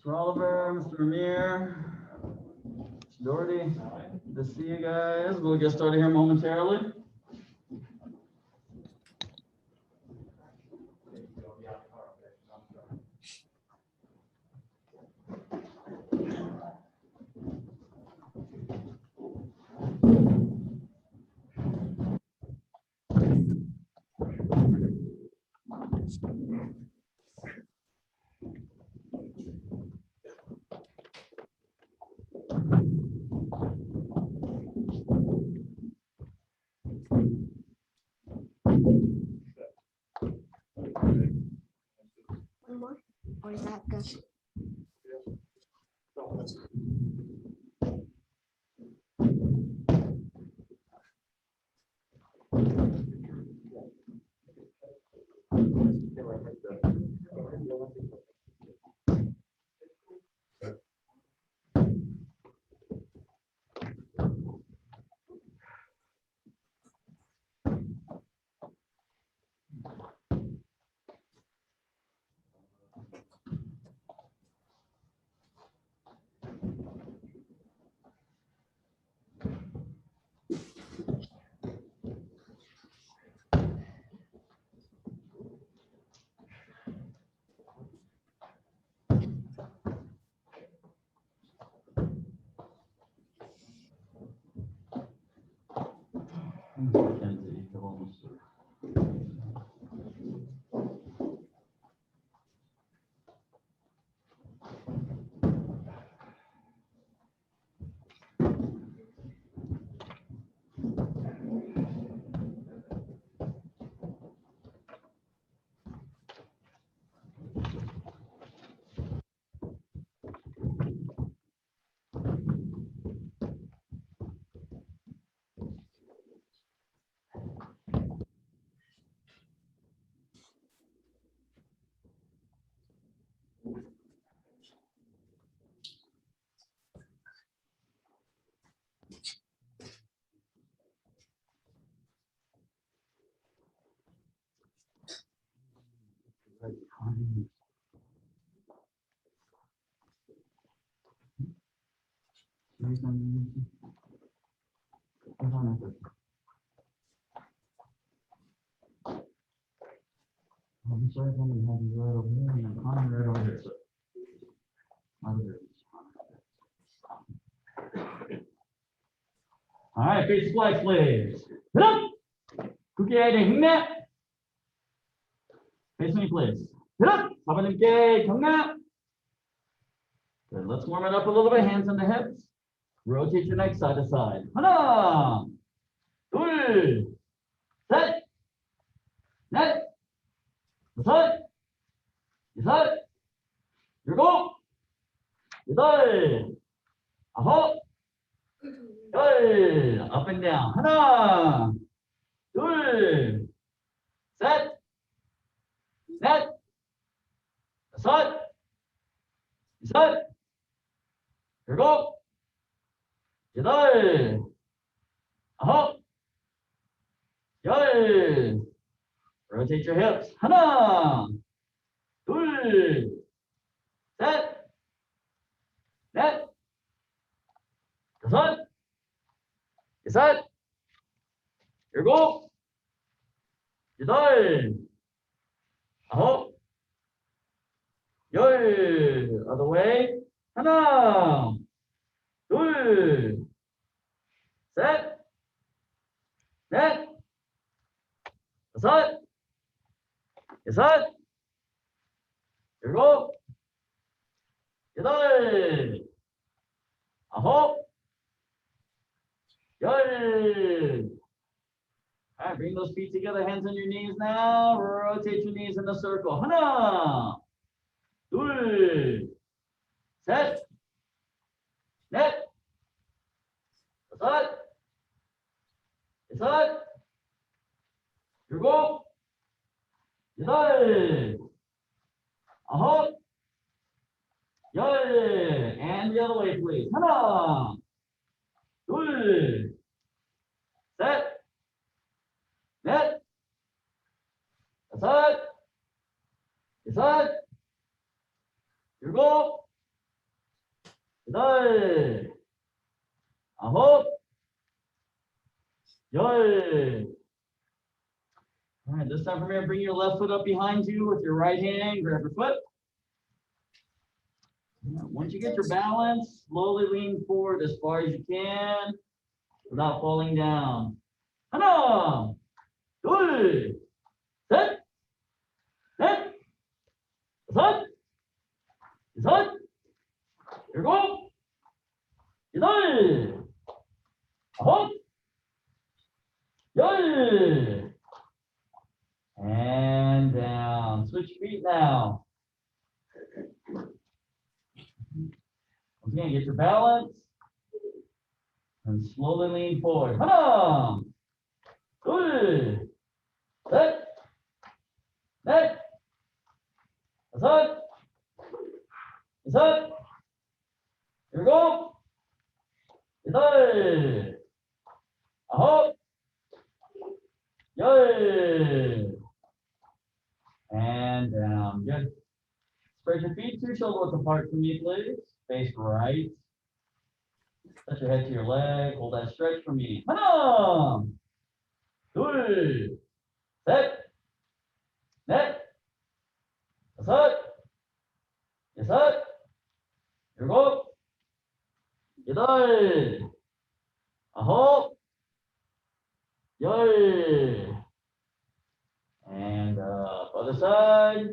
Mr. Oliver, Mr. Amir, Mr. Doherty, good to see you guys. We'll get started here momentarily. One more? Or is that good? I'm sorry if I'm gonna have you right over here and then Connor right over here. All right, face flex, please. Get up. Cookie heading, hingme. Face me, please. Get up. 사바님께 경례. Good. Let's warm it up a little bit. Hands on the hips. Rotate your neck side to side. 하나, 둘, 셋, 넷, 다섯, 여섯, 일곱, 여덟, 아홉, 열. Up and down. 하나, 둘, 셋, 넷, 다섯, 여섯, 일곱, 여덟, 아홉, 열. Rotate your hips. 하나, 둘, 셋, 넷, 다섯, 여섯, 일곱, 여덟, 아홉, 열. Other way. 하나, 둘, 셋, 넷, 다섯, 여섯, 일곱, 여덟, 아홉, 열. All right, bring those feet together, hands on your knees now. Rotate your knees in a circle. 하나, 둘, 셋, 넷, 다섯, 여섯, 일곱, 여덟, 아홉, 열. And the other way, please. 하나, 둘, 셋, 넷, 다섯, 여섯, 일곱, 여덟, 아홉, 열. All right, this time from here, bring your left foot up behind you with your right hand. Grab your foot. Once you get your balance, slowly lean forward as far as you can without falling down. 하나, 둘, 셋, 넷, 다섯, 여섯, 일곱, 여덟, 아홉, 열. And down. Switch feet now. Once again, get your balance. And slowly lean forward. 하나, 둘, 셋, 넷, 다섯, 여섯, 일곱, 여덟, 아홉, 열. And down. Good. Spread your feet 2 shoulder width apart from me, please. Face right. Touch your head to your leg. Hold that stretch for me. 하나, 둘, 셋, 넷, 다섯, 여섯, 일곱, 여덟, 아홉, 열. And other side.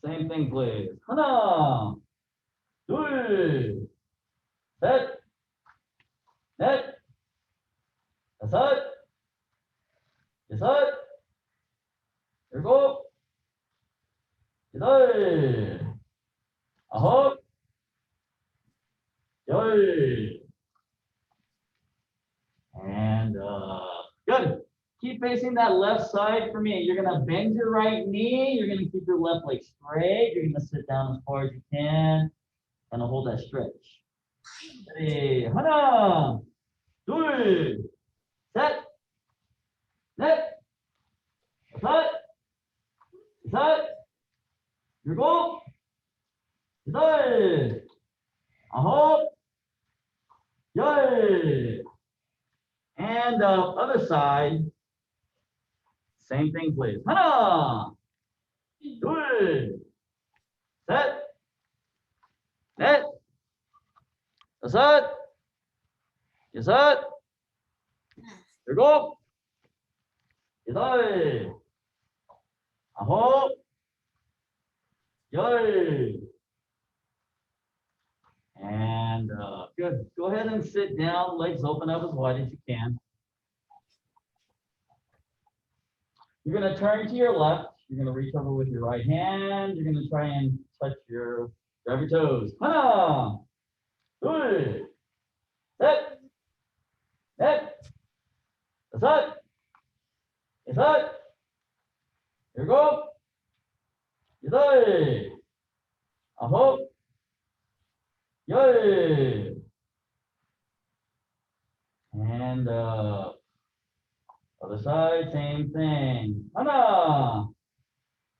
Same thing, please. 하나, 둘, 셋, 넷, 다섯, 여섯, 일곱, 여덟, 아홉, 열. And good. Keep facing that left side for me. You're gonna bend your right knee. You're gonna keep your left leg straight. You're gonna sit down as far as you can. And hold that stretch. Ready? 하나, 둘, 셋, 넷, 다섯, 여섯, 일곱, 여덟, 아홉, 열. And other side. Same thing, please. 하나, 둘, 셋, 넷, 다섯, 여섯, 일곱, 여덟, 아홉, 열. And good. Go ahead and sit down. Legs open up as wide as you can. You're going to turn to your left. You're going to reach over with your right hand. You're going to try and grab your toes. 하나, 둘, 셋, 넷, 다섯, 여섯, 일곱, 여덟, 아홉, 열. And other side, same thing. 하나,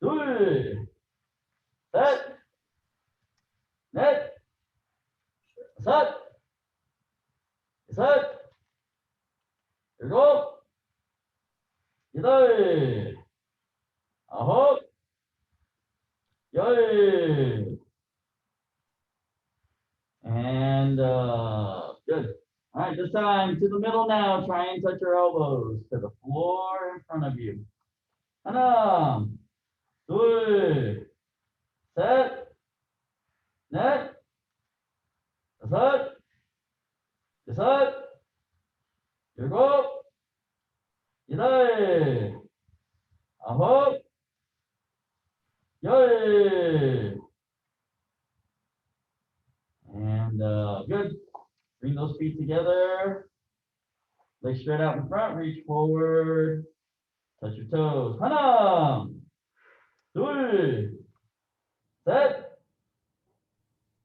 둘, 셋, 넷, 다섯, 여섯, 일곱, 여덟, 아홉, 열. And good. All right, this time to the middle now. Try and touch your elbows to the floor in front of you. 하나, 둘, 셋, 넷, 다섯, 여섯, 일곱, 여덟, 아홉, 열. And good. Bring those feet together. Legs straight out in front. Reach forward. Touch your toes. 하나, 둘, 셋,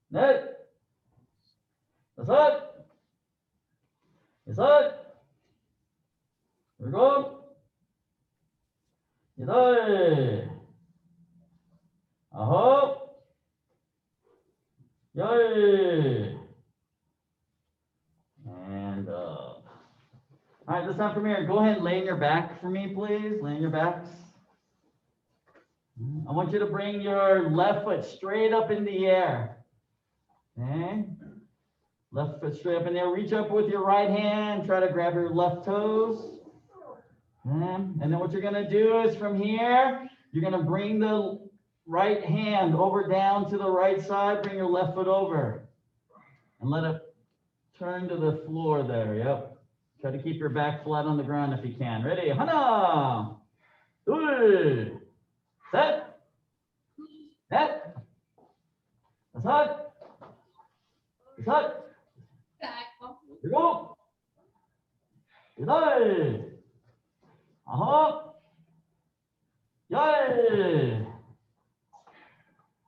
넷, 다섯, 여섯, 일곱, 여덟, 아홉, 열. All right, this time from here, go ahead and lay on your back for me, please. Lay on your backs. I want you to bring your left foot straight up in the air. Okay? Left foot straight up in there. Reach up with your right hand. Try to grab your left toes. And then what you're going to do is from here, you're going to bring the right hand over down to the right side. Bring your left foot over. And let it turn to the floor there. Yep. Try to keep your back flat on the ground if you can. Ready? Hana! 둘, 셋, 넷, 다섯, 여섯, 일곱, 여덟, 아홉, 열.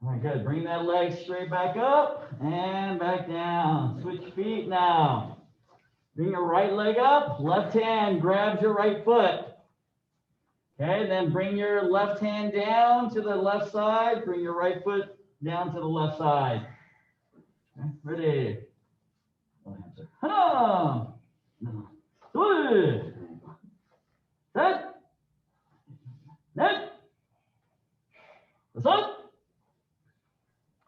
All right, good. Bring that leg straight back up and back down. Switch feet now. Bring your right leg up, left hand grabs your right foot. Okay, then bring your left hand down to the left side. Bring your right foot down to the left side. Okay, ready? 하나, 둘, 셋, 넷, 다섯,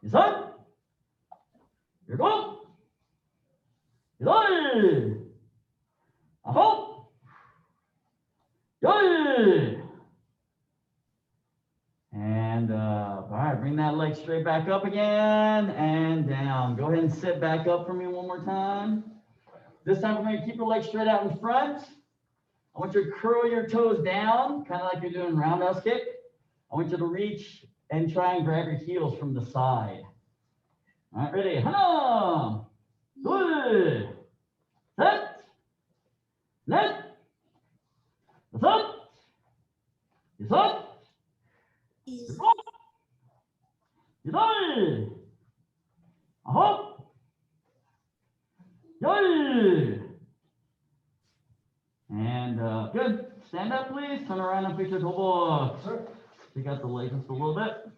여섯, 일곱, 여덟, 아홉, 열. And all right, bring that leg straight back up again and down. Go ahead and sit back up for me one more time. This time we're going to keep your legs straight out in front. I want you to curl your toes down, kind of like you're doing roundhouse kick. I want you to reach and try and grab your heels from the side. All right, ready? 하나, 둘, 셋, 넷, 다섯, 여섯, 일곱, 여덟, 아홉, 열. And good. Stand up, please. Turn around and fix your toe box. Take out the legs just a little bit.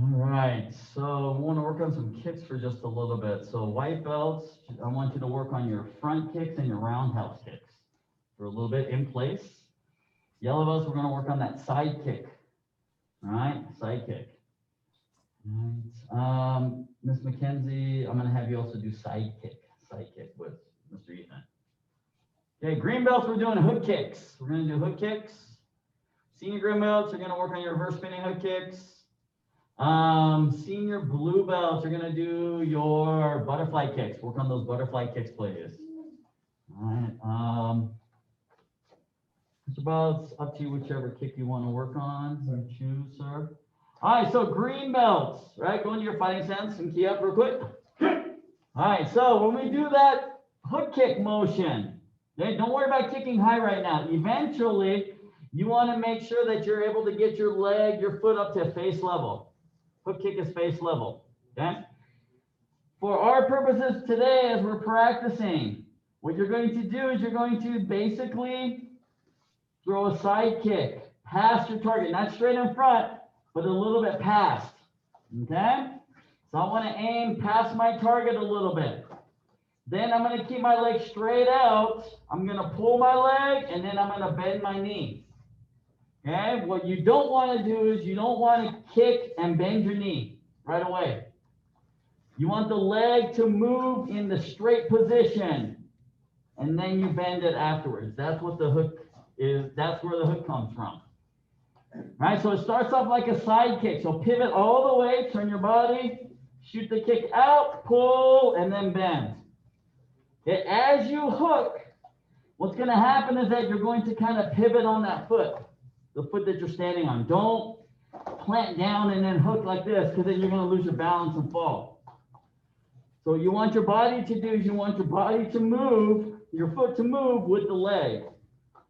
All right, so we want to work on some kicks for just a little bit. So white belts, I want you to work on your front kicks and your roundhouse kicks for a little bit in place. Yellow belts, we're going to work on that side kick. All right, side kick. All right. Miss Mackenzie, I'm going to have you also do side kick with Mr. Ethan. Okay, green belts, we're doing hook kicks. We're going to do hook kicks. Senior green belts, you're going to work on your reverse spinning hook kicks. Senior blue belts, you're gonna do your butterfly kicks. Work on those butterfly kicks, please. All right. Mr. Belts, up to you, whichever kick you want to work on. You choose, sir. All right, so green belts, right? Go into your fighting stance and key up real quick. All right, so when we do that hook kick motion, okay, don't worry about kicking high right now. Eventually, you want to make sure that you're able to get your leg, your foot up to face level. Hook kick is face level, okay? For our purposes today, as we're practicing, what you're going to do is you're going to basically throw a side kick past your target, not straight in front, but a little bit past, okay? So I want to aim past my target a little bit. Then I'm going to keep my leg straight out. I'm going to pull my leg, and then I'm going to bend my knee. Okay, what you don't want to do is you don't want to kick and bend your knee right away. You want the leg to move in the straight position, and then you bend it afterwards. That's what the hook is. That's where the hook comes from. All right, so it starts off like a side kick. So pivot all the way, turn your body, shoot the kick out, pull, and then bend. Okay, as you hook, what's going to happen is that you're going to kind of pivot on that foot. The foot that you're standing on. Don't plant down and then hook like this, because then you're going to lose your balance and fall. So you want your body to do is you want your body to move, your foot to move with the leg.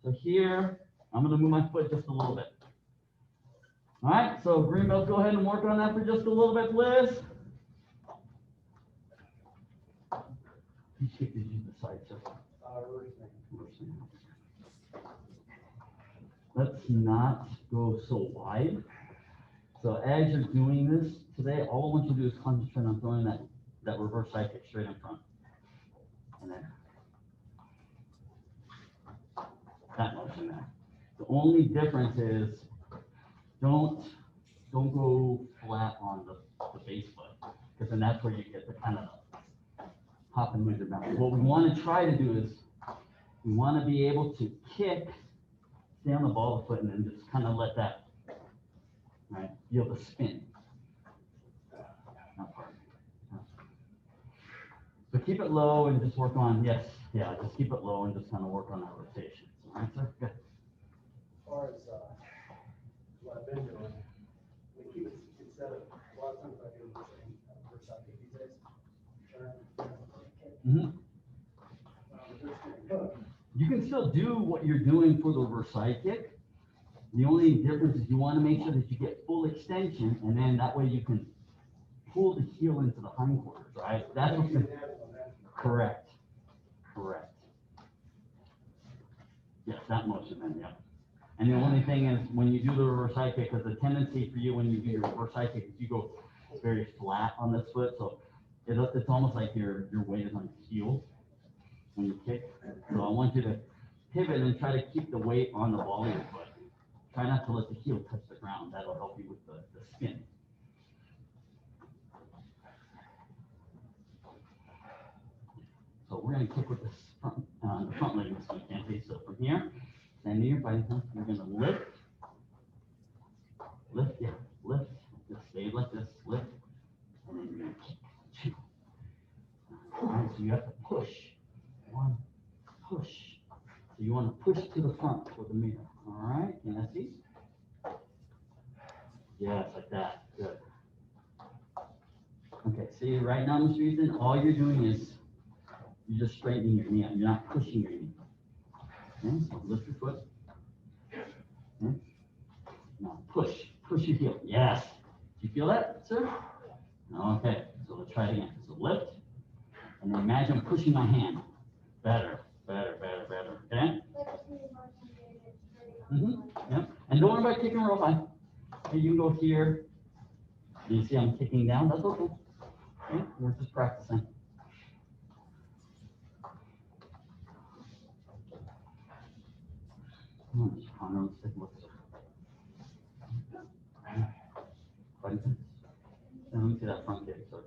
So here, I'm going to move my foot just a little bit. All right, so green belt, go ahead and work on that for just a little bit, please. You take these to the side, sir. let's not go so wide. So as you're doing this today, all I want you to do is concentrate on throwing that reverse side kick straight in front. And then that motion there. The only difference is don't go flat on the base foot, because then that's where you get the kind of hop and move your bounce. What we want to try to do is we want to be able to kick, stay on the ball of the foot, and then just kind of let that, right, feel the spin. Not hard. So keep it low and just work on, yes, yeah, just keep it low and just kind of work on that rotation. All right, sir? Good. As far as what I've been doing, we keep it instead of a lot of times I do the same first side kick these days. Mm-hmm. You can still do what you're doing for the reverse side kick. The only difference is you want to make sure that you get full extension, and then that way you can pull the heel into the hindquarters, right? That's what's going to, correct. Correct. Yes, that motion then, yeah. And the only thing is, when you do the reverse side kick, because the tendency for you when you do your reverse side kick is you go very flat on this foot, so it's almost like your weight is on your heel when you kick. So I want you to pivot and try to keep the weight on the ball of your foot. Try not to let the heel touch the ground. That'll help you with the spin. So we're going to kick with the front leg this weekend. Okay, so from here, stand near by the you're going to lift, yeah, lift, just stay like this, lift, and then you're going to kick, 2. All right, so you have to push, 1, push. So you want to push to the front with the mirror. All right, can I see? Yeah, it's like that. Good. Okay, see right now, Mr. Ethan, all you're doing is you're just straightening your knee out. You're not pushing your knee. Okay, so lift your foot. Okay. Now push your heel. Yes. Do you feel that, sir? Okay, so let's try it again. So lift, and then imagine pushing my hand. Better. Okay? Yep. And don't worry about kicking real high. Okay, you can go here. You see I'm kicking down, that's okay. Okay, we're just practicing. Connor, let's take a look. Let me see that front kick, sir.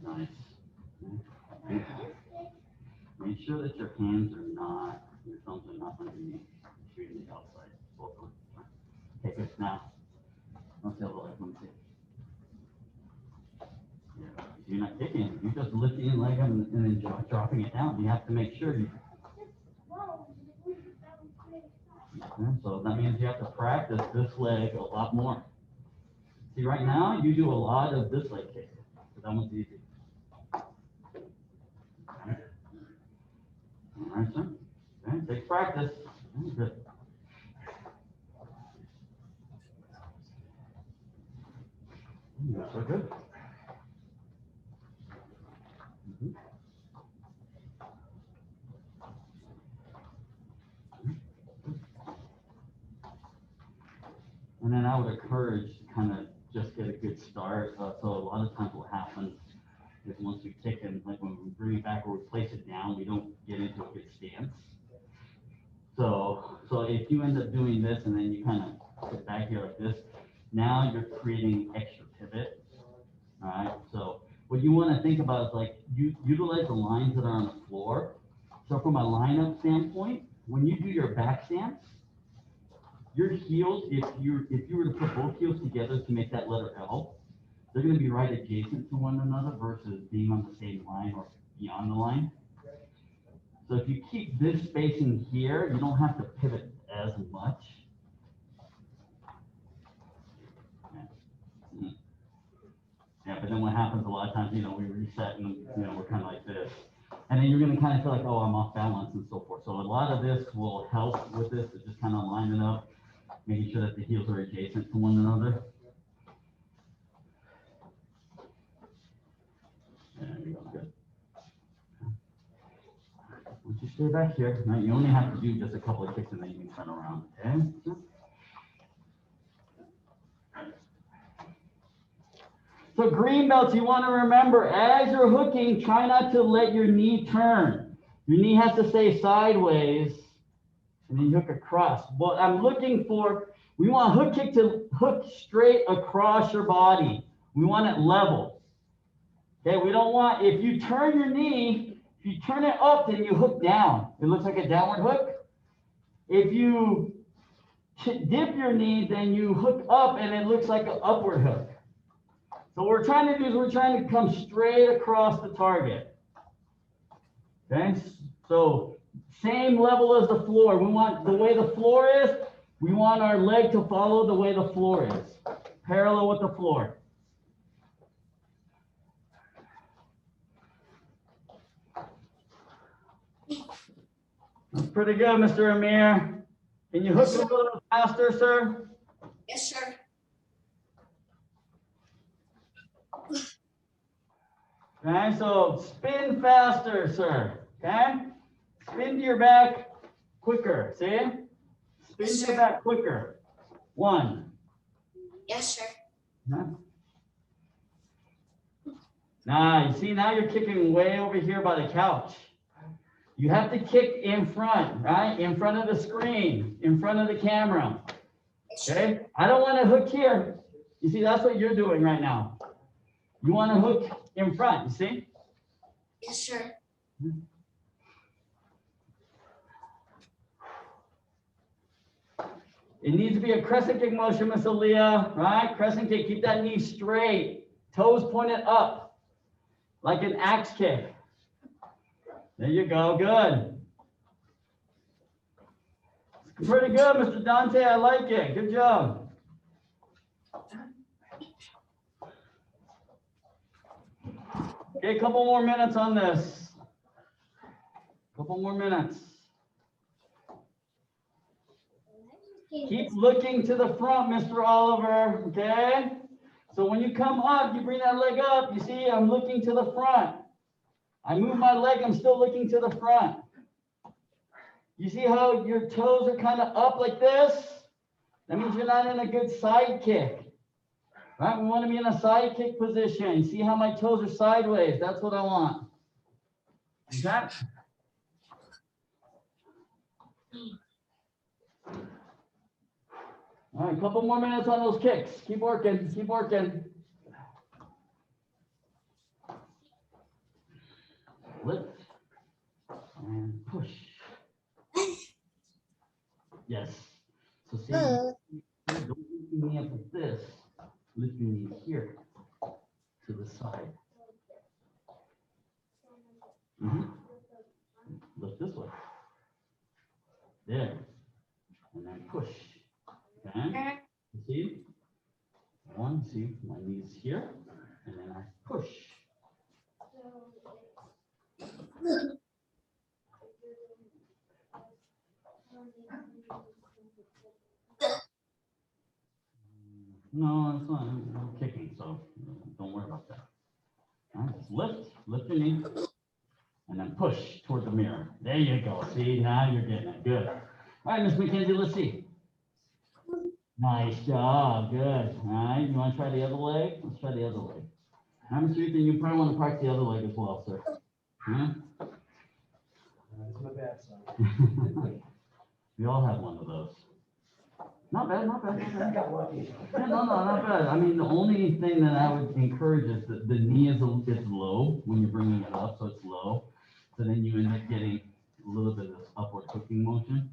Nice. Make sure that your hands are not, your thumbs are not underneath, shooting the outside. Both of them. Okay, good. Now, let's have a look. Let me see. Yeah. You're not kicking, you're just lifting your leg up and then dropping it down. You have to make sure you. Okay, so that means you have to practice this leg a lot more. See, right now, you do a lot of this leg kick. So that one's easy. All right, sir. Okay, take practice. Okay, good. You're so good. And then I would encourage to kind of just get a good start. So a lot of times what happens is once we kick and like when we bring it back or we place it down, we don't get into a good stance. So if you end up doing this and then you kind of sit back here like this, now you're creating extra pivot. All right. So what you want to think about is like you utilize the lines that are on the floor. So from a lineup standpoint, when you do your back stance, your heels, if you were to put both heels together to make that letter L, they're going to be right adjacent to one another versus being on the same line or beyond the line. So if you keep this spacing here, you don't have to pivot as much. Yeah, but then what happens a lot of times, we reset and, we're kind of like this. And then you're going to kind of feel like, oh, I'm off balance and so forth. So a lot of this will help with this, is just kind of lining up, making sure that the heels are adjacent to one another. There you go, good. Once you stay back here. Right? You only have to do just a couple of kicks and then you can turn around. Okay. So green belts, you want to remember, as you're hooking, try not to let your knee turn. Your knee has to stay sideways, and then you hook across. What I'm looking for, we want hook kick to hook straight across your body. We want it level. Okay, we don't want, if you turn your knee, if you turn it up, then you hook down. It looks like a downward hook. If you dip your knee, then you hook up, and it looks like an upward hook. So what we're trying to do is we're trying to come straight across the target. Okay, so same level as the floor. We want the way the floor is, we want our leg to follow the way the floor is, parallel with the floor. That's pretty good, Mr. Amir. Can you hook a little bit faster, sir? Yes, sir. Okay, so spin faster, sir. Okay? Spin to your back quicker. See? Spin to your back quicker. 1. Yes, sir. Huh? Now, you see, now you're kicking way over here by the couch. You have to kick in front, right? In front of the screen, in front of the camera. Okay? I don't want to hook here. You see, that's what you're doing right now. You want to hook in front, you see? Yes, sir. It needs to be a crescent kick motion, Miss Aaliyah, right? Crescent kick, keep that knee straight. Toes pointed up, like an axe kick. There you go, good. It's pretty good, Mr. Dante, I like it, good job. Okay, a couple more minutes on this. Couple more minutes. Keep looking to the front, Mr. Oliver, okay? So when you come up, you bring that leg up, you see, I'm looking to the front. I move my leg, I'm still looking to the front. You see how your toes are kind of up like this? That means you're not in a good side kick. Right? We want to be in a side kick position. See how my toes are sideways? That's what I want. Okay? All right, a couple more minutes on those kicks. Keep working, keep working. Lift and push. Yes. So see, don't lift me up like this. Lift me here to the side. Lift this way. There. And then push. Okay. You see? One, see, my knees here. And then I push. No, it's not. I'm kicking, so don't worry about that. All right, just lift your knee, and then push toward the mirror. There you go. See, now you're getting it. Good. All right, Miss Mackenzie, let's see. Nice job. Good. All right, you want to try the other leg? Let's try the other leg. I'm sure you probably want to practice the other leg as well, sir. Yeah? It's my bad son. We all have one of those. Not bad, not bad, not bad. I got lucky. Yeah, no, not bad. I mean, the only thing that I would encourage is that the knee is low when you're bringing it up, so it's low. So then you end up getting a little bit of this upward hooking motion.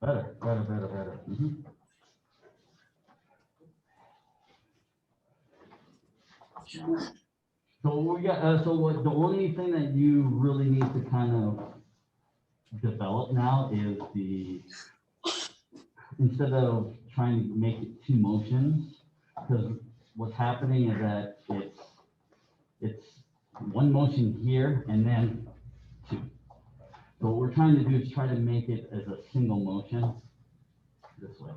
Better. So we got. So what? The only thing that you really need to kind of develop now is instead of trying to make it 2 motions, because what's happening is that it's 1 motion here and then 2. So what we're trying to do is try to make it as a single motion this way.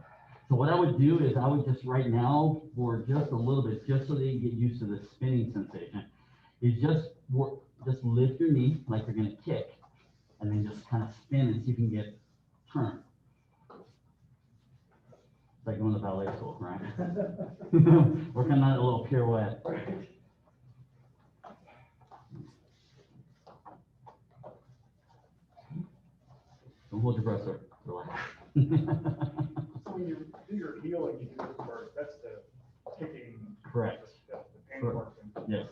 So what I would do is I would just right now for just a little bit, just so that you get used to the spinning sensation, is just work, just lift your knee like you're gonna kick, and then just kind of spin and see if you can get turned. It's like going to ballet school, right? Working on a little pirouette. Don't hold your breath, sir. Relax. So when you do your healing, you do this part, that's the kicking. Correct. The pain part. Yes.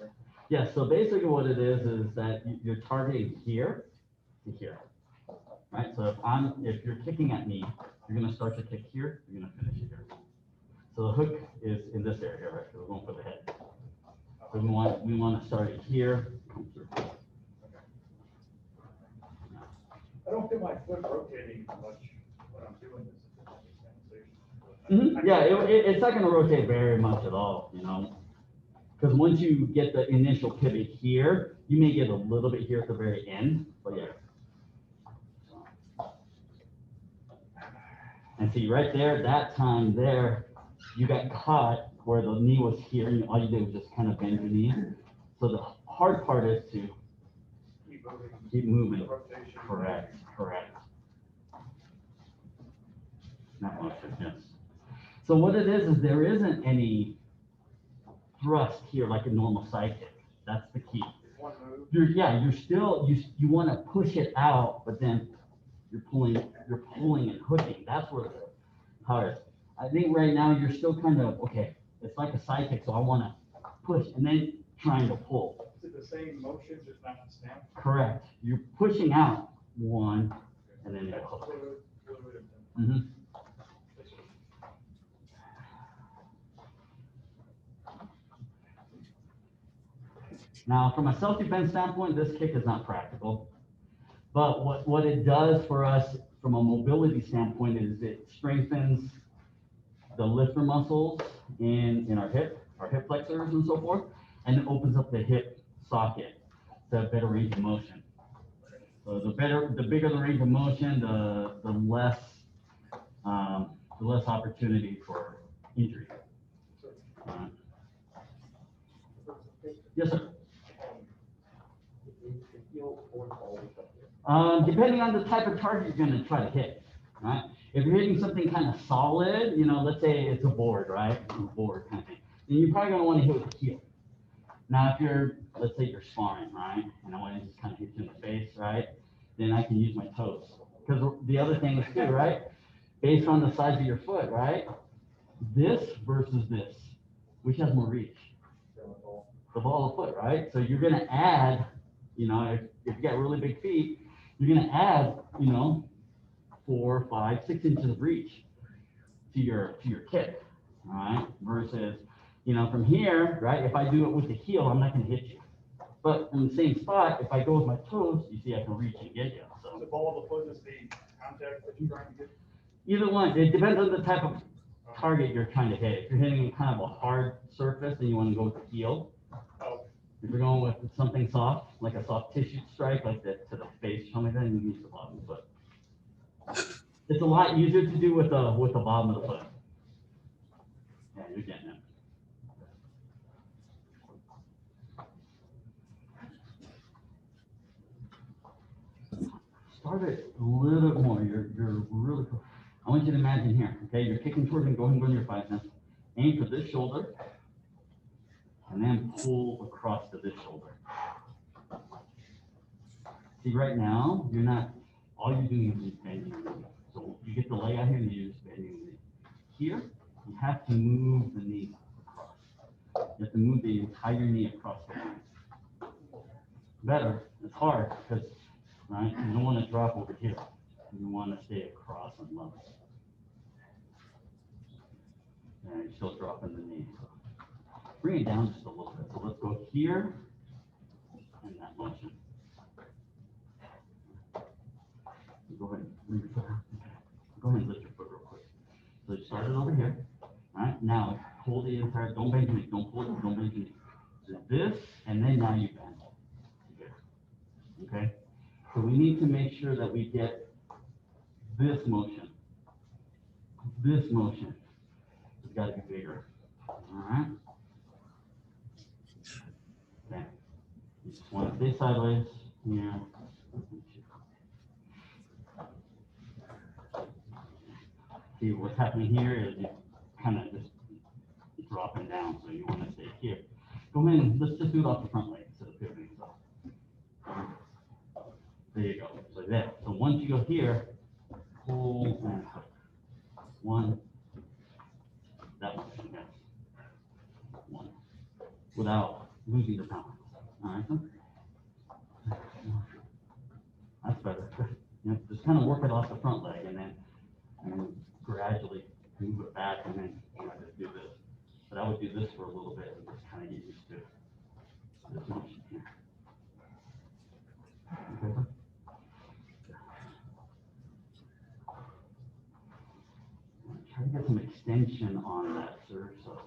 Yeah, so basically what it is that you're targeting here to here, right? So if you're kicking at me, you're gonna start to kick here, you're gonna finish here. So the hook is in this area, right? So we're going for the head. So we want to start it here, come through. I don't feel my foot rotating much when I'm doing this. Yeah, it's not gonna rotate very much at all, you know? Because once you get the initial pivot here, you may get a little bit here at the very end, but yeah. And see right there, that time there, you got caught where the knee was here, and all you did was just kind of bend your knee. So the hard part is to keep moving. Correct, correct. Not motion, yes. So what it is there isn't any thrust here like a normal side kick. That's the key. You're still, you want to push it out, but then you're pulling and hooking. That's where the hard is. I think right now you're still kind of, okay, it's like a side kick, so I want to push and then trying to pull. Is it the same motion, just not the snap? Correct. You're pushing out one, and then you hook. Mm-hmm. Now, from a self-defense standpoint, this kick is not practical. But what it does for us from a mobility standpoint is it strengthens the lifter muscles in our hip flexors and so forth, and it opens up the hip socket to have better range of motion. So the bigger the range of motion, the less opportunity for injury. Yes, sir. Depending on the type of target you're going to try to hit, right? If you're hitting something kind of solid, you know, let's say it's a board, right? A board kind of thing. Then you're probably going to want to hit with the heel. Now, if let's say you're sparring, right? And I want to just kind of hit you in the face, right? Then I can use my toes. Because the other thing is too, right? Based on the size of your foot, right? This versus this, which has more reach? The ball of foot, right? So you're going to add, you know, if you got really big feet, you're going to add, you know, 4, 5, 6 inches of reach to your kick, all right? Versus, you know, from here, right? If I do it with the heel, I'm not going to hit you. But in the same spot, if I go with my toes, you see I can reach and get you. So the ball of the foot is the contact that you're trying to get? Either one. It depends on the type of target you're trying to hit. If you're hitting kind of a hard surface, then you want to go with the heel. If you're going with something soft, like a soft tissue strike, like to the face, something like that, you use the bottom of the foot. It's a lot easier to do with the bottom of the foot. Yeah, you're getting it. Start it a little bit more. You're really cool. I want you to imagine here, okay? You're kicking towards me, go ahead and go to your 5 now. Aim for this shoulder, and then pull across to this shoulder. See, right now, you're not, all you're doing is just bending your knee. So you get the leg out here and you're just bending the knee. Here, you have to move the knee across. You have to move the entire knee across the line. Better, it's hard, because, right, you don't want to drop over here. You want to stay across and level. And you're still dropping the knee. So bring it down just a little bit. So let's go here and that motion. Go ahead and bring your foot out. Go ahead and lift your foot real quick. So you started over here. All right, now hold the entire, don't bend your knee, don't pull it, don't bend your knee. So this, and then now you bend. Okay? So we need to make sure that we get this motion. This motion has got to be bigger. All right? Okay. Want to stay sideways. Yeah. See what's happening here is you kind of just dropping down, so you want to stay here. Go ahead and let's just do it off the front leg instead of pivoting. So there you go, like that. So once you go here, pull and hook. One, that one, yes. One, without losing your balance. All right, so that's better. You know, just kind of work it off the front leg and then gradually move it back and then just do this. But I would do this for a little bit and just kind of get used to this motion here. Okay. Try to get some extension on that, sir. So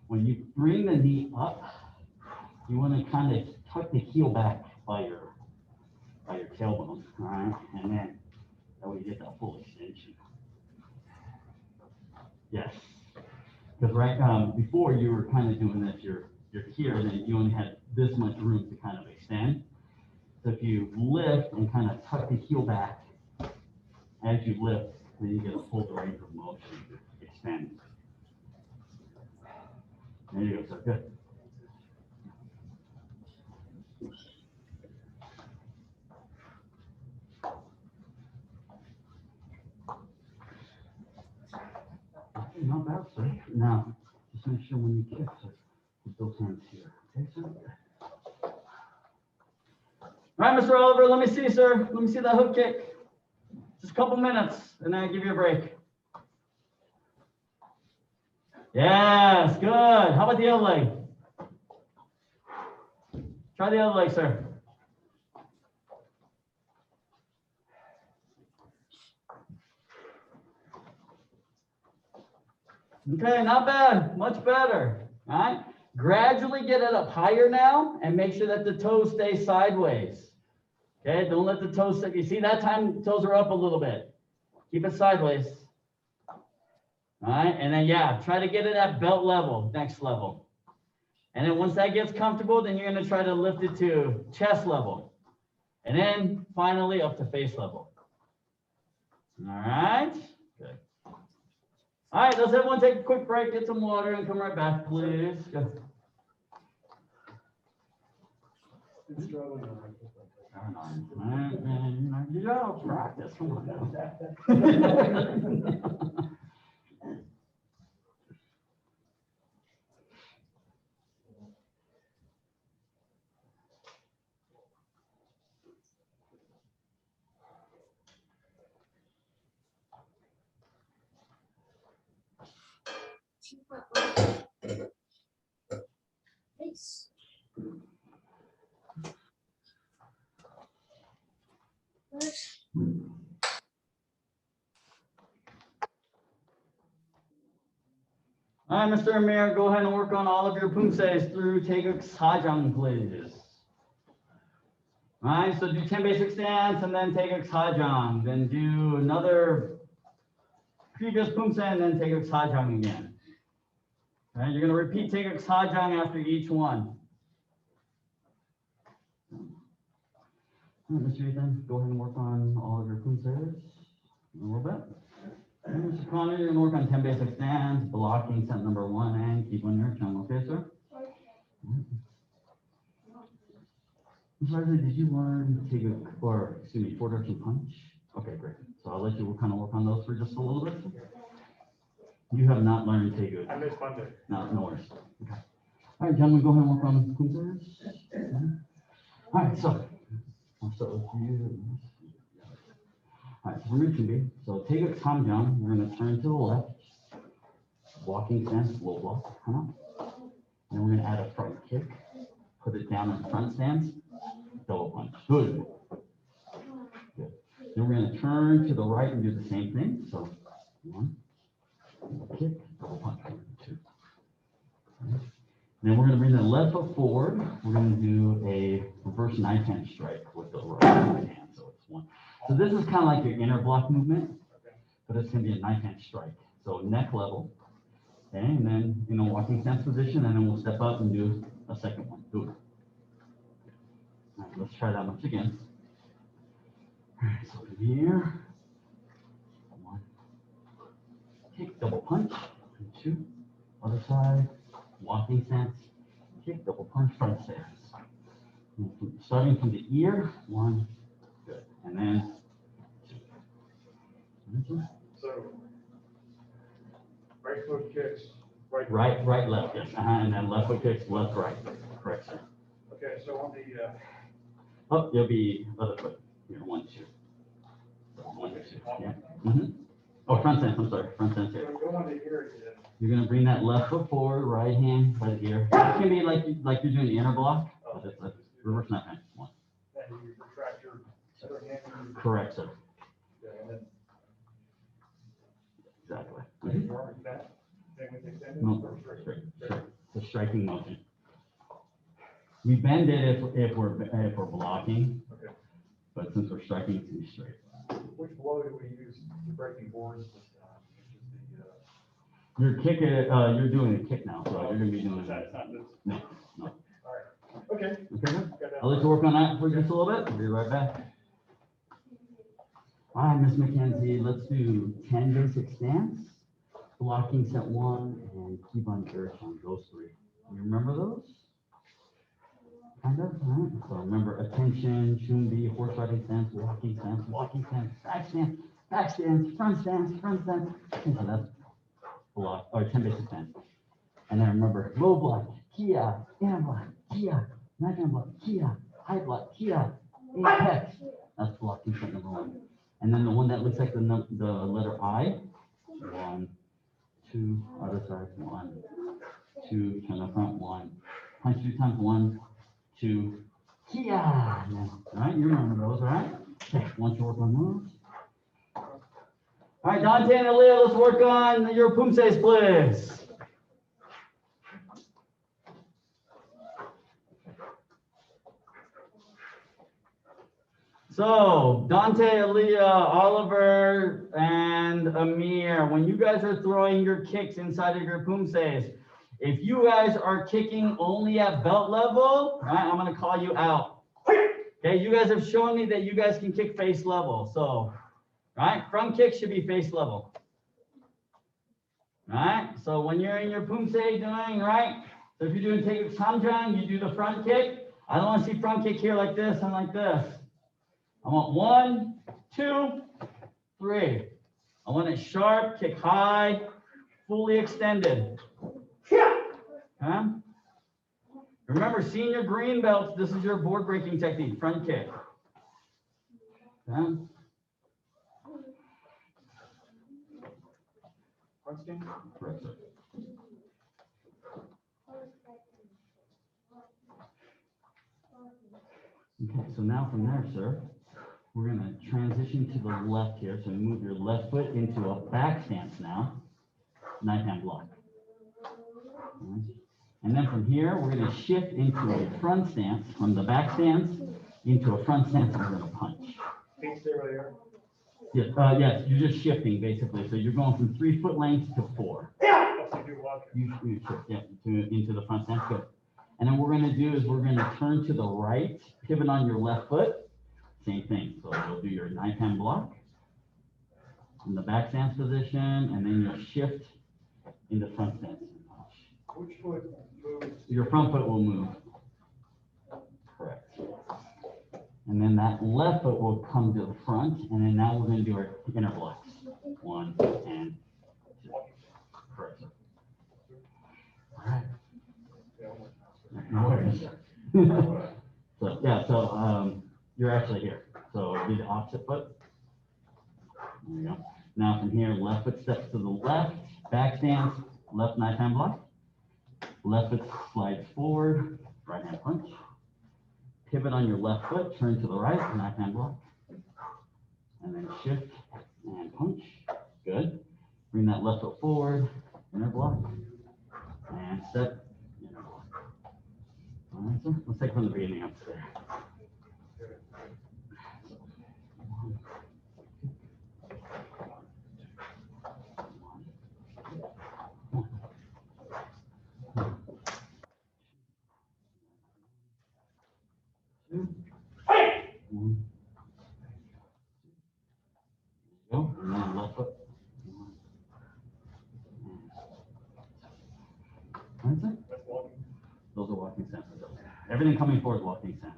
when you bring the knee up, you want to kind of tuck the heel back by your tailbone, all right? And then that way you get that full extension. Yes. Because before you were kind of doing this, you're here, and then you only had this much room to kind of extend. So if you lift and kind of tuck the heel back as you lift, then you get a full range of motion to extend. There you go, so good. Not bad, sir. Now, just make sure when you kick, sir, keep those hands here. Okay, sir? All right, Mr. Oliver, let me see, sir. Let me see that hook kick. Just a couple minutes, and then I'll give you a break. Yes, good. How about the other leg? Try the other leg, sir. Okay, not bad, much better, all right? Gradually get it up higher now and make sure that the toes stay sideways. Okay, don't let the toes sit. You see that time the toes are up a little bit. Keep it sideways. All right, and then yeah, try to get it at belt level, next level. And then once that gets comfortable, then you're gonna try to lift it to chest level. And then finally up to face level. All right, good. All right, let's everyone take a quick break, get some water, and come right back, please. Go. You gotta practice. Come on now. Nice. All right, Mr. Amir, go ahead and work on all of your Poomsaes through Taekwondo Sajang, please. All right, so do 10 basic stance and then Taekwondo Sajang. Then do another previous Poomsae and then Taekwondo Sajang again. All right, you're going to repeat Taekwondo Sajang after each one. All right, Mr. Ethan, go ahead and work on all of your Poomsaes a little bit. And Mr. Connor, you're going to work on 10 basic stands, blocking set number 1, and keep on your chin, okay, sir? Sorry, did you learn four direction punch? Okay, great. So I'll let you kind of work on those for just a little bit. You have not learned Taekwondo. I missed Monday. No worries. Okay. All right, gentlemen, go ahead and work on Poomsaes. All right, so I'll start with you. All right, so we're going to be, so Taekwondo Samjang, we're going to turn to the left, walking stance, low block, come on. And we're going to add a front kick, put it down in front stance, double punch. Good. Good. Then we're going to turn to the right and do the same thing. So 1, kick, double punch, 1, 2. Right. Then we're going to bring the left foot forward. We're going to do a reverse knife hand strike with the right hand. So it's 1. So this is kind of like your inner block movement, but it's going to be a knife hand strike. So neck level, okay, and then walking stance position, and then we'll step up and do a second one. Do it. let's try that much again. All right, so from here, 1, kick, double punch, and 2, other side, walking stance, kick, double punch, front stance. Starting from the ear, 1, good, and then 2. So, right foot kicks, right. Right, left, yes, and then left foot kicks, left, right, correct, sir. Okay, so on the, Oh, you'll be other foot, here, 1, 2. 1, 2, yeah. Oh, front stance, I'm sorry, front stance here. so go on the ear again. You're gonna bring that left foot forward, right hand by the ear. It can be like you're doing the inner block, but it's a reverse snap hand. 1. And you retract your other hand. Correct, sir. Okay, and then Exactly. take your arm back. Then we extend it. No, or straight. It's a striking motion. We bend it if we're blocking, Okay. but since we're striking, it's gonna be straight. Which blow do we use for breaking boards this time? Which is You're kicking, you're doing a kick now, so you're gonna be doing that's that. not this. No, no. All right. Okay. Okay, good. Got that. I'll let you work on that for just a little bit. I'll be right back. All right, Miss McKenzie, let's do 10 basic stance, blocking set 1, and keep on jerk on those 3. You remember those? Kind of, all right. So remember attention, shumbi, horse riding stance, walking stance, back stance, front stance. Okay, so that's block, or 10 basic stance. And then remember low block, kia, inner block, kia, knife hand block, kia, high block, kia, apex. That's blocking set number 1. And then the one that looks like the letter I, 1, 2, other side, 1, 2, turn the front, 1, punch 2 times, 1, 2, kia. All right, you remember those, all right? Okay, once you work on those. All right, Dante and Aaliyah, let's work on your Poomsae splits. So, Dante, Aaliyah, Oliver, and Amir, when you guys are throwing your kicks inside of your Poomsaes, if you guys are kicking only at belt level, right, I'm gonna call you out. Okay, you guys have shown me that you guys can kick face level, so, right, front kick should be face level. Right, so when you're in your Poomsae doing, right, so if you're doing take Samjang, you do the front kick. I don't wanna see front kick here like this and like this. I want 1, 2, 3. I want it sharp, kick high, fully extended. Okay? Remember, senior green belts, this is your board breaking technique, front kick. Okay? Front stance? Correct, sir. Okay, so now from there, sir, we're gonna transition to the left here. So move your left foot into a back stance now, knife hand block. And then from here, we're gonna shift into a front stance, from the back stance into a front stance, and we're gonna punch. Feet stay where they are. Yes, yes, you're just shifting basically. So you're going from 3 foot lengths to 4. Yeah. That's you do walk. You shift, yeah, into the front stance, good. And then what we're gonna do is we're gonna turn to the right, pivot on your left foot, same thing. So you'll do your knife hand block in the back stance position, and then you'll shift into front stance. Which foot moves? Your front foot will move. Correct. And then that left foot will come to the front, and then now we're gonna do our inner blocks. 1 and 2. Correct, sir. All right. No worries. So, yeah, so you're actually here. So do the opposite foot. There you go. Now from here, left foot steps to the left, back stance, left knife hand block. Left foot slides forward, right hand punch. Pivot on your left foot, turn to the right, knife hand block. And then shift and punch. Good. Bring that left foot forward, inner block. And step, inner block. All right, sir. Let's take from the beginning up there. Go, and then left foot. That's it. That's walking. Those are walking senses. Everything coming forward is walking sense.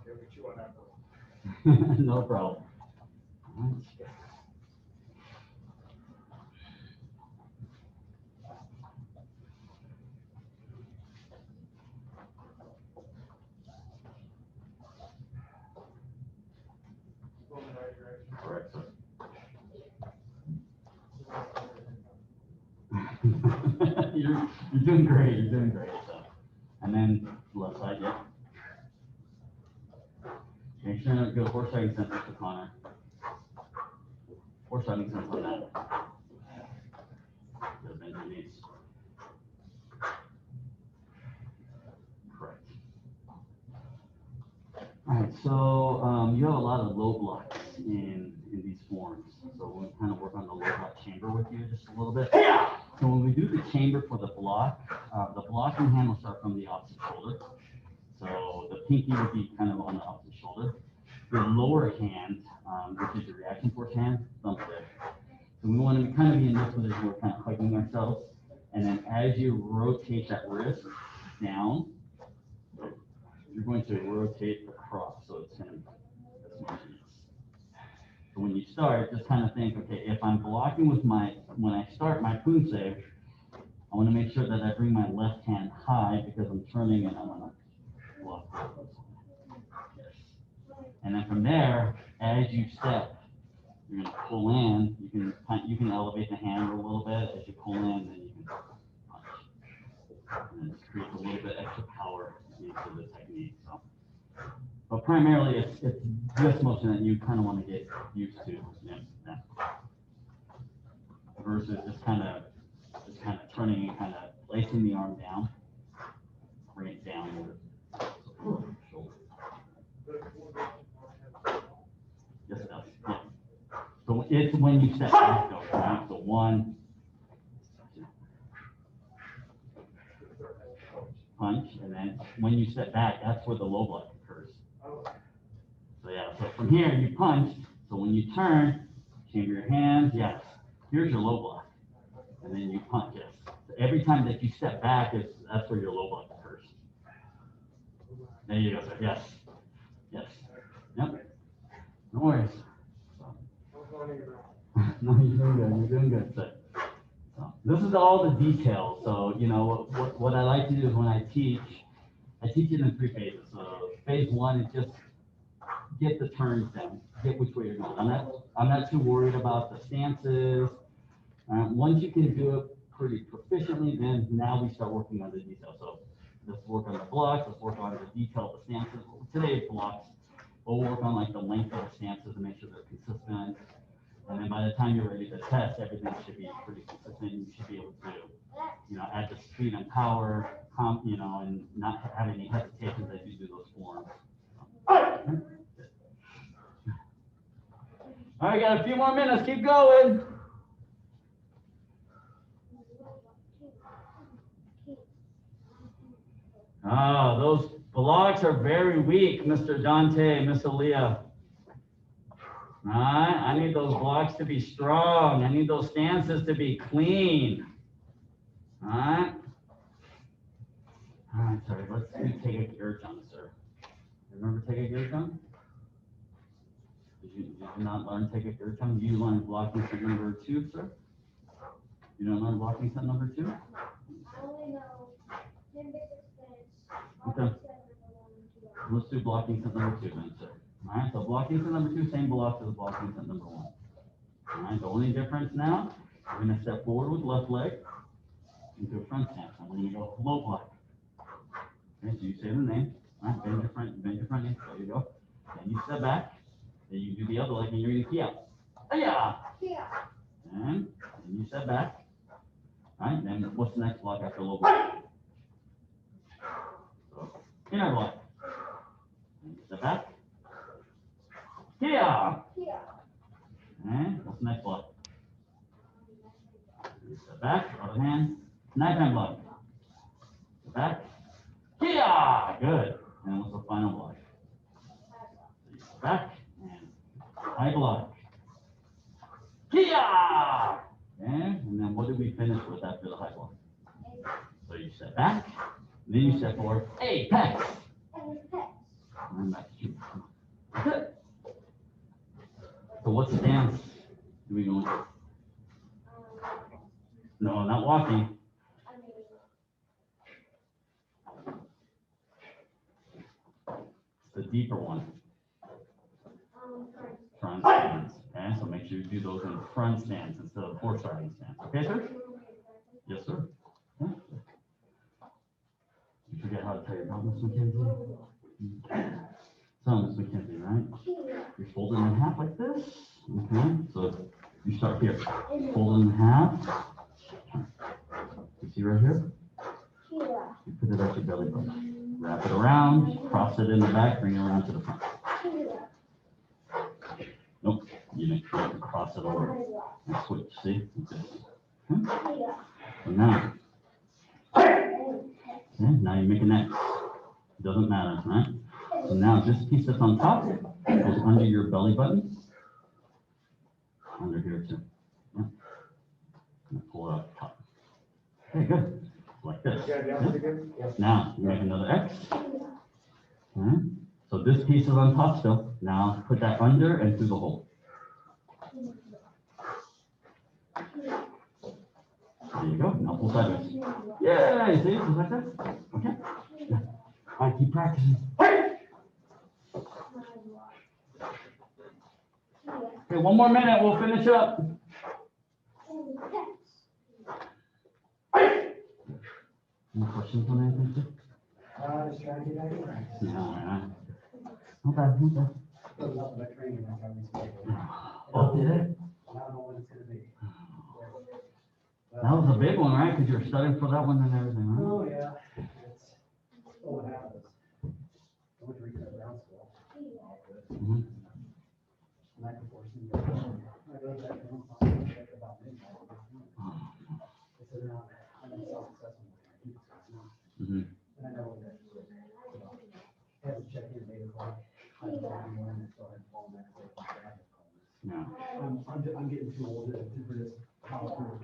Yeah, we chew on that one. No problem. All right. Going in the right direction. Correct, sir. You're doing great. You're doing great. So, and then left side, yeah. Make sure to go horse riding sense to Connor. Horse riding sense on that. Good, bend your knees. Correct. All right, so you have a lot of low blocks in these forms. So we'll kind of work on the low block chamber with you just a little bit. So when we do the chamber for the blocking hand will start from the opposite shoulder. So the pinky would be kind of on the opposite shoulder. The lower hand, which is the reaction force hand, thumb stick. So we want to kind of be in this position where we're kind of hugging ourselves. And then as you rotate that wrist down, you're going to rotate across. So it's going to be, so when you start, just kind of think, okay, if I'm blocking with when I start my Poomsae, I want to make sure that I bring my left hand high because I'm turning and I want to block. Yes. And then from there, as you step, you're going to pull in. You can elevate the hand a little bit as you pull in, then you can punch. And it just creates a little bit extra power into the technique. So, but primarily, it's this motion that you kind of want to get used to. Yeah. Versus just kind of turning and kind of placing the arm down, bring it down. Shoulder. Yes, it does. Yeah. So it's when you step back, though, right? So one, punch, and then when you step back, that's where the low block occurs. So yeah, so from here you punch. So when you turn, chamber your hands. Yes. Here's your low block, and then you punch. Yes. So every time that you step back, that's where your low block occurs. There you go, sir. Yes. Yes. Yep. No worries. No, you're doing good. You're doing good, sir. So, this is all the details. So, you know, what I like to do is when I teach it in 3 phases. So, phase 1 is just get the turns down, get which way you're going. I'm not too worried about the stances. Once you can do it pretty proficiently, then now we start working on the details. So, let's work on the blocks. Let's work on the detail of the stances. Today's blocks. We'll work on like the length of the stances and make sure they're consistent. And then by the time you're ready to test, everything should be pretty consistent. You should be able to, you know, add the speed and power, you know, and not have any hesitations as you do those forms. All right, got a few more minutes. Keep going. Ah, those blocks are very weak, Mr. Dante, Miss Aaliyah. All right, I need those blocks to be strong. I need those stances to be clean. All right. All right, sorry, let's take a gear jump, sir. Remember take a gear jump? Did you not learn take a gear jump? You learn blocking set number 2, sir? You don't learn blocking set number 2? I only know 10 basic steps. Okay. Let's do blocking set number 2 then, sir. All right, so blocking set number 2, same blocks as blocking set number 1. All right, the only difference now, we're going to step forward with left leg into a front stance. And when you go low block, okay, so you say the name, all right, bend your front knee, there you go. Then you step back, then you do the other leg and you're going to key out. Yeah. And then you step back. All right, then what's the next block after low block? So, inner block. And step back. Here. And what's the next block? Step back, other hand, knife hand block. Step back. Here. Good. And what's the final block? Step back. High block. Kia! And then what did we finish with after the high block? So you step back, then you step forward. Apex. And back to you. That's it. So what stance do we go into? No, not walking. The deeper one. Front stance. Okay, so make sure you do those in front stance instead of horse riding stance. Okay, sir? Yes, sir. Yeah. You forget how to tell your problem, Miss McKenzie? So, Miss McKenzie, right? You're folding in half like this. Okay, so you start here. Fold it in half. You see right here? You put it at your belly button. Wrap it around, cross it in the back, bring it around to the front. Nope, you need to cross it over and switch, see? Okay. So now, now you're making X. It doesn't matter, right? So now this piece that's on top goes under your belly button. Under here too. Yeah. And pull it up top. Okay, good. Like this. Yeah. Now you make another X. Okay. So this piece is on top still. Now put that under and through the hole. There you go. Now pull sideways. Yeah, you see? Just like that. Okay. Yeah. All right, keep practicing. Okay, one more minute. We'll finish up. Any questions on anything, sir? Just trying to get back in practice. Yeah. Okay, okay. Building up my training like I was saying. Oh, did it? I don't know what it's gonna be. That was a big one, right? Because you were studying for that one and everything, right? Oh, yeah. It's what happens. I went to recruit ground school. Mhm. Night before senior. I go to that ground school, like about midnight. They said they're not, I'm in self-assessment. Mhm. And I know that, I have to check in at 8 o'clock. I don't know anymore, and I still had to call them back. Yeah. I'm getting too old to for this power kind of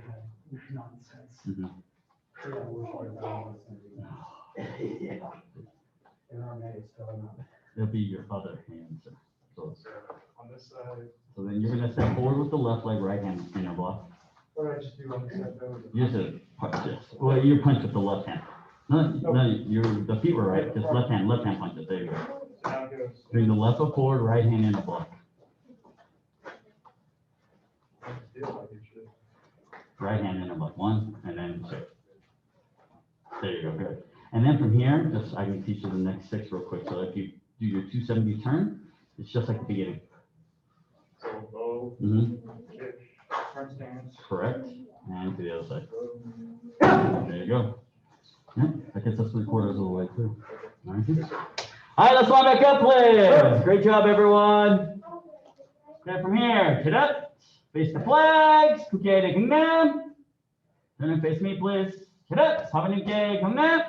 nonsense. Mhm. So yeah, we're short about this. Yeah. And our mag is still not. It'll be your other hand, sir. So, On this side, so then you're gonna step forward with the left leg, right hand inner block. what did I just do on this side though? You just punch this. Well, you punch with the left hand. No, the feet were right. Just left hand punch it. There you go. So now it goes. Bring the left foot forward, right hand inner block. Feel like it should. Right hand inner block. One, and then 6. There you go, good. And then from here, just I can teach you the next 6 real quick. So if you do your 270 turn, it's just like the beginning. So low, kick, front stance. Correct. And to the other side. There you go. Yeah, that gets us 3/4 of the way through. All right, let's line back up, please. Great job, everyone. Okay, from here, get up, face the flags, kuke de gangnam. Turn and face me, please. Get up, 사부님께 경례.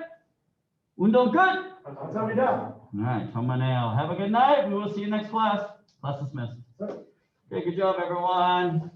운동 끝. 감사합니다. All right, 정말네요. Have a good night. We will see you next class. Class dismissed. Okay, good job, everyone.